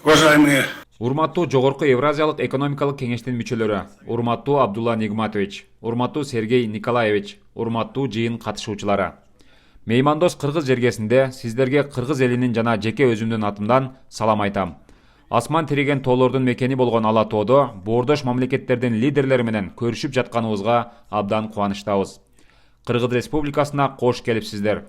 Уважаемые Урматтуу жогорку Евразиялык экономикалык кеңештин мүчөлөрү, урматтуу Абдулла Нигматович, урматтуу Сергей Николаевич, урматтуу жыйын катышуучулары. Меймандос кыргыз жергесинде сиздерге кыргыз элинин жана жеке өзүмдүн атымдан салам айтам. Асман тиреген тоолордун мекени болгон Ала тоодо боордош мамлекеттердин лидерлери менен көрүшүп жатканыбызга абдан кубанычтабыз. Кыргыз Республикасына кош келипсиздер.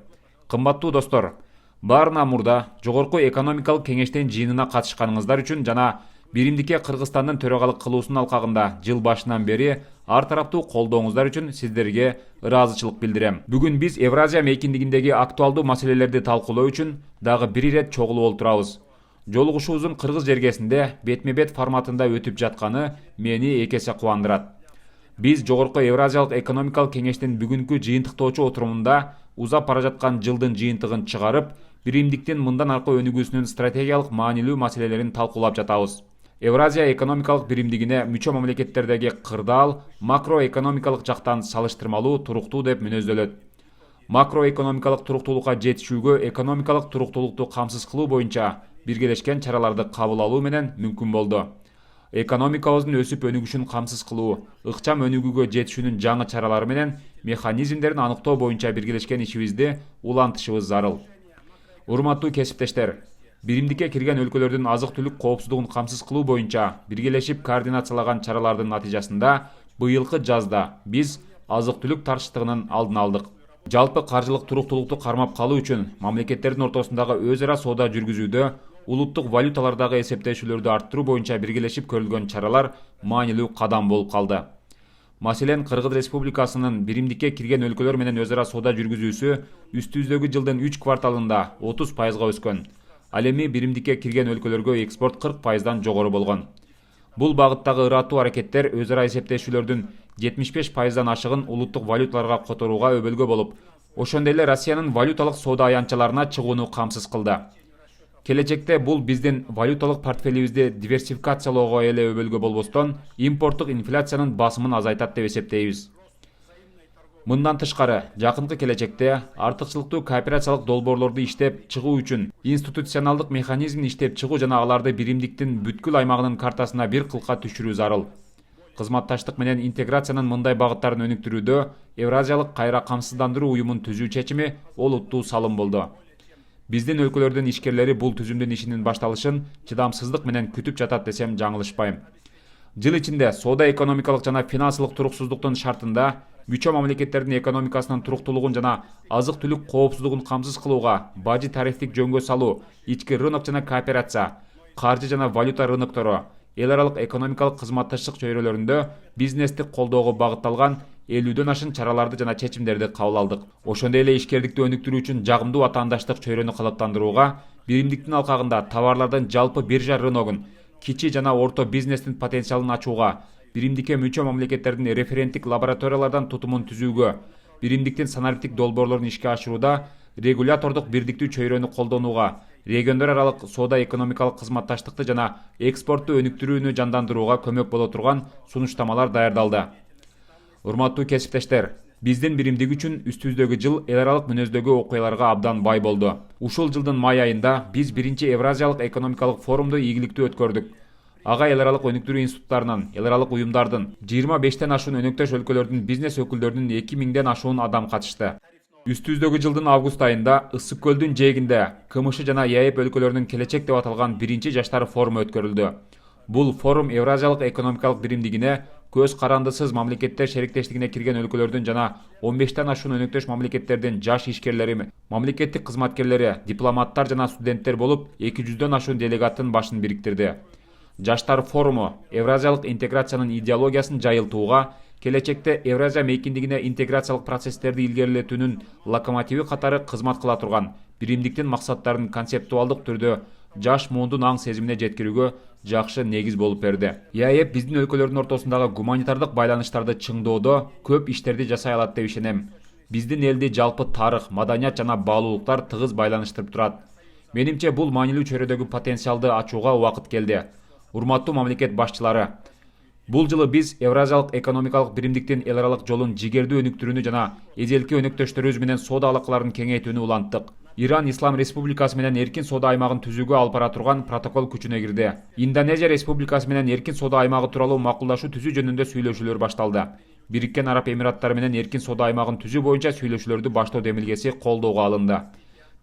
Кымбаттуу достор, баарына мурда жогорку экономикалык кеңештин жыйынына катышканыңыздар үчүн жана биримдикке Кыргызстандын төрагалык кылуусунун алкагында жыл башынан бери ар тараптуу колдооңуздар үчүн сиздерге ыраазычылык билдирем. Бүгүн биз Евразия мейкиндигиндеги актуалдуу маселелерди талкуулоо үчүн дагы бир ирет чогулуп олтурабыз. Жолугушуубуздун кыргыз жергесинде бетме-бет форматында өтүп жатканы мени эки эсе кубандырат. Биз жогорку Евразиялык экономикалык кеңештин бүгүнкү жыйынтыктоочу отурумунда узап бара жаткан жылдын жыйынтыгын чыгарып, биримдиктин мындан аркы өнүгүүсүнүн стратегиялык маанилүү маселелерин талкуулап жатабыз. Евразия экономикалык биримдигине мүчө мамлекеттердеги кырдаал макроэкономикалык жактан салыштырмалуу туруктуу деп мүнөздөлөт. Макроэкономикалык туруктуулукка жетишүүгө экономикалык туруктуулукту камсыз кылуу боюнча биргелешкен чараларды кабыл алуу менен мүмкүн болду. Экономикабыздын өсүп өнүгүшүн камсыз кылуу, ыкчам өнүгүүгө жетишүүнүн жаңы чаралары менен механизмдерин аныктоо боюнча биргелешкен ишибизди улантышыбыз зарыл. Урматтуу кесиптештер, биримдикке кирген өлкөлөрдүн азык-түлүк коопсуздугун камсыз кылуу боюнча биргелешип координациялаган чаралардын натыйжасында быйылкы жазда биз азык-түлүк тартыштыгынын алдын алдык. Жалпы каржылык туруктуулукту кармап калуу үчүн мамлекеттердин ортосундагы өз ара соода жүргүзүүдө улуттук валюталардагы эсептешүүлөрдү арттыруу боюнча биргелешип көрүлгөн чаралар маанилүү кадам болуп калды. Маселен, Кыргыз Республикасынын биримдикке кирген өлкөлөр менен өз ара соода жүргүзүүсү үстүбүздөгү жылдын 3 кварталында 30% өскөн. Ал эми биримдикке кирген өлкөлөргө экспорт 40%дан жогору болгон. Бул багыттагы ыраттуу аракеттер өз ара эсептешүүлөрдүн 75%дан ашыгын улуттук валюталарга которууга өбөлгө болуп, ошондой эле Россиянын валюталык соода аянтчаларына чыгууну камсыз кылды. Келечекте бул биздин валюталык портфелибизди диверсификациялоого эле өбөлгө болбостон, импорттук инфляциянын басымын азайтат деп эсептейбиз. Мындан тышкары, жакынкы келечекте артыкчылыктуу кооперациялык долбоорлорду иштеп чыгуу үчүн институционалдык механизмин иштеп чыгуу жана аларды биримдиктин бүткүл аймагынын картасына бир кылка түшүрүү зарыл. Кызматташтык менен интеграциянын мындай багыттарын өнүктүрүүдө Евразиялык кайра камсыздандыруу уюмун түзүү чечими олуттуу салым болду. Биздин өлкөлөрдүн ишкерлери бул түзүмдүн ишинин башталышын чыдамсыздык менен күтүп жатат десем жаңылышпайм. Жыл ичинде соода экономикалык жана финансылык туруксуздуктун шартында мүчө мамлекеттердин экономикасынын туруктуулугун жана азык-түлүк коопсуздугун камсыз кылууга бажы тарифтик жөнгө салуу, ички рынок жана кооперация, каржы жана валюта рыноктору, эл аралык экономикалык кызматташтык чөйрөлөрүндө бизнести колдоого багытталган 50дөн ашын чараларды жана чечимдерди кабыл алдык. Ошондой эле ишкердикти өнүктүрүү үчүн жагымдуу атаандаштык чөйрөнү калыптандырууга, биримдиктин алкагында товарлардын жалпы биржа рыногун, кичи жана орто бизнестин потенциалын ачууга, биримдикке мүчө мамлекеттердин референттик лабораториялардан тутумун түзүүгө, биримдиктин санариптик долбоорлорун ишке ашырууда регулятордук бирдиктүү чөйрөнү колдонууга, региондор аралык соода экономикалык кызматташтыкты жана экспортту өнүктүрүүнү жандандырууга көмөк боло турган сунуштамалар даярдалды. Урматтуу кесиптештер, биздин биримдик үчүн үстүбүздөгү жыл эл аралык мүнөздөгү окуяларга абдан бай болду. Ушул жылдын май айында биз биринчи Евразиялык экономикалык форумду ийгиликтүү өткөрдүк. Ага эл аралык өнүктүрүү институттарынын, эл аралык уюмдардын, 25тен ашуун өнөктөш өлкөлөрдүн бизнес өкүлдөрүнүн 2000ден ашуун адам катышты. Үстүбүздөгү жылдын август айында Ысык көлдүн жээгинде КМШ жана ЕАЭП өлкөлөрүнүн келечек деп аталган биринчи жаштар форуму өткөрүлдү. Бул форум Евразиялык экономикалык биримдигине көз карандысыз мамлекеттер шериктештигине кирген өлкөлөрдүн жана 15тен ашуун өнөктөш мамлекеттердин жаш ишкерлери, мамлекеттик кызматкерлери, дипломаттар жана студенттер болуп 200дөн ашуун делегаттын башын бириктирди. Жаштар форуму Евразиялык интеграциянын идеологиясын жайылтууга, келечекте Евразия мейкиндигине интеграциялык процесстерди илгерилетүүнүн локомотиви катары кызмат кыла турган биримдиктин максаттарын концептуалдык түрдө жаш муундун аң сезимине жеткирүүгө жакшы негиз болуп берди. ЕАЭП биздин өлкөлөрдүн ортосундагы гуманитардык байланыштарды чыңдоодо көп иштерди жасай алат деп ишенем. Биздин элди жалпы тарых, маданият жана баалуулуктар тыгыз байланыштырып турат. Менимче бул маанилүү чөйрөдөгү потенциалды ачууга убакыт келди. Урматтуу мамлекет башчылары, Бул жылы биз Евразиялык экономикалык биримдиктин эл аралык жолун жигердүү өнүктүрүүнү жана эзелки өнөктөштөрүбүз менен соода алакаларын кеңейтүүнү уланттык. Иран Ислам Республикасы менен эркин соода аймагын түзүүгө алып бара турган протокол күчүнө кирди. Индонезия Республикасы менен эркин соода аймагы тууралуу макулдашуу түзүү жөнүндө сүйлөшүүлөр башталды. Бириккен Араб Эмираттары менен эркин соода аймагын түзүү боюнча сүйлөшүүлөрдү баштоо демилгеси колдоого алынды.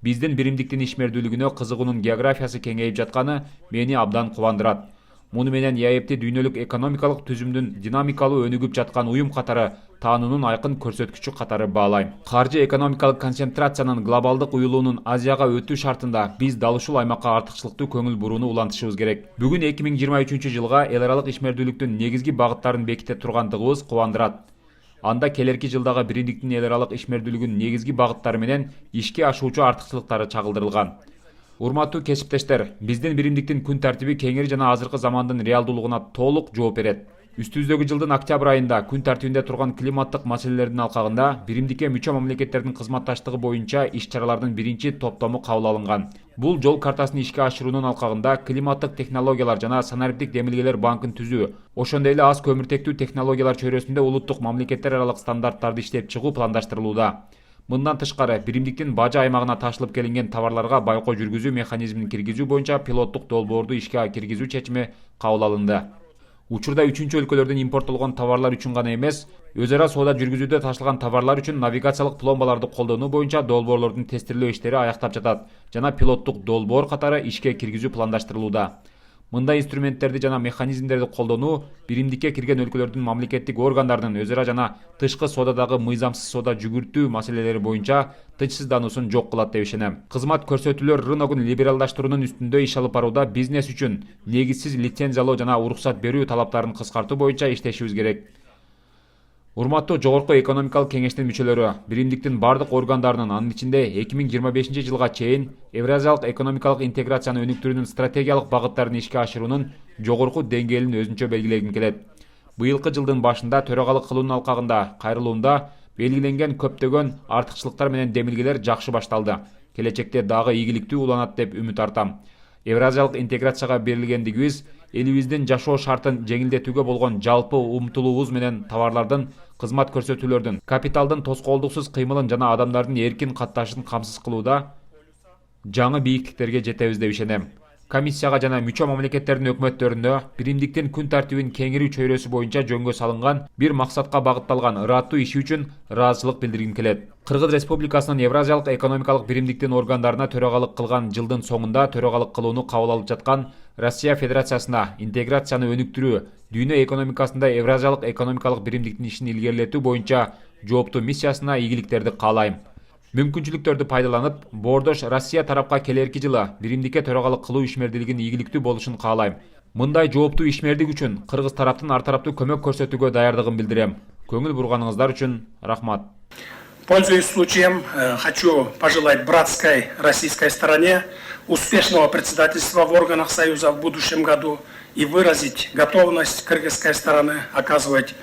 Биздин биримдиктин ишмердүүлүгүнө кызыгуунун географиясы кеңейип жатканы мени абдан кубандырат. Муну менен ЯЭПти дүйнөлүк экономикалык түзүмдүн динамикалуу өнүгүп жаткан уюм катары таануунун айкын көрсөткүчү катары баалайм. Каржы экономикалык концентрациянын глобалдык уюлуунун Азияга өтүү шартында биз дал ушул аймакка артыкчылыктуу көңүл бурууну улантышыбыз керек. Бүгүн 2023-жылга эл аралык ишмердүүлүктүн негизги багыттарын беките тургандыгыбыз кубандырат. Анда келерки жылдагы биримдиктин эл аралык ишмердүүлүгүнүн негизги багыттары менен ишке ашуучу артыкчылыктары чагылдырылган. Урматтуу кесиптештер, биздин биримдиктин күн тартиби кеңири жана азыркы замандын реалдуулугуна толук жооп берет. Үстүбүздөгү жылдын октябрь айында күн тартибинде турган климаттык маселелердин алкагында биримдикке мүчө мамлекеттердин кызматташтыгы боюнча иш-чаралардын биринчи топтому кабыл алынган. Бул жол картасын ишке ашыруунун алкагында климаттык технологиялар жана санариптик демилгелер банкын түзүү, ошондой эле аз көмүртектүү технологиялар чөйрөсүндө улуттук мамлекеттер аралык стандарттарды иштеп чыгуу пландаштырылууда. Мындан тышкары, биримдиктин бажы аймагына ташылып келинген товарларга байкоо жүргүзүү механизмин киргизүү боюнча пилоттук долбоорду ишке киргизүү чечими кабыл алынды. Учурда үчүнчү өлкөлөрдөн импорттолгон товарлар үчүн гана эмес, өз ара соода жүргүзүүдө ташылган товарлар үчүн навигациялык пломбаларды колдонуу боюнча долбоорлордун тестирлөө иштери аяктап жатат жана пилоттук долбоор катары ишке киргизүү пландаштырылууда. Мындай инструменттерди жана механизмдерди колдонуу биримдикке кирген өлкөлөрдүн мамлекеттик органдарынын өз ара жана тышкы соодадагы мыйзамсыз соода жүгүртүү маселелери боюнча тынчсыздануусун жок кылат деп ишенем. Кызмат көрсөтүүлөр рыногун либералдаштыруунун үстүндө иш алып барууда бизнес үчүн негизсиз лицензиялоо жана уруксат берүү талаптарын кыскартуу боюнча иштешибиз керек. Урматтуу жогорку экономикалык кеңештин мүчөлөрү, биримдиктин бардык органдарынын, анын ичинде 2025-жылга чейин Евразиялык экономикалык интеграцияны өнүктүрүүнүн стратегиялык багыттарын ишке ашыруунун жогорку деңгээлин өзүнчө белгилегим келет. Быйылкы жылдын башында төрагалык кылуунун алкагында кайрылуунда белгиленген көптөгөн артыкчылыктар менен демилгелер жакшы башталды. Келечекте дагы ийгиликтүү уланат деп үмүт артам. Евразиялык интеграцияга берилгендигибиз элибиздин жашоо шартын жеңилдетүүгө болгон жалпы умтулуубуз менен товарлардын, кызмат көрсөтүүлөрдүн, капиталдын тоскоолдуксуз кыймылын жана адамдардын эркин катташын камсыз кылууда жаңы бийиктиктерге жетебиз деп ишенем. Комиссияга жана мүчө мамлекеттердин өкмөттөрүнө биримдиктин күн тартибин кеңирүү чөйрөсү боюнча жөнгө салынган бир максатка багытталган ырааттуу иши үчүн ыраазычылык билдиргим келет. Кыргыз Республикасынын Евразиялык экономикалык биримдиктин органдарына төрагалык кылган жылдын соңунда төрагалык кылууну кабыл алып жаткан Россия Федерациясына интеграцияны өнүктүрүү, дүйнө экономикасында Евразиялык экономикалык биримдиктин ишин илгерилетүү боюнча жооптуу миссиясына ийгиликтерди каалайм. Мүмкүнчүлүктөрдү пайдаланып, Боордош Россия тарапка келерки жылы биримдикке төрагалык кылуу ишмердүүлүгүнүн ийгиликтүү болушун каалайм. Мындай жооптуу ишмердик үчүн кыргыз тараптын ар тараптуу көмөк көрсөтүүгө даярдыгын билдирем. Көңүл бурганыңыздар үчүн рахмат. Пользуясь случаем, хочу пожелать братской российской стороне успешного председательства в органах Союза в будущем году и выразить готовность кыргызской стороны оказывать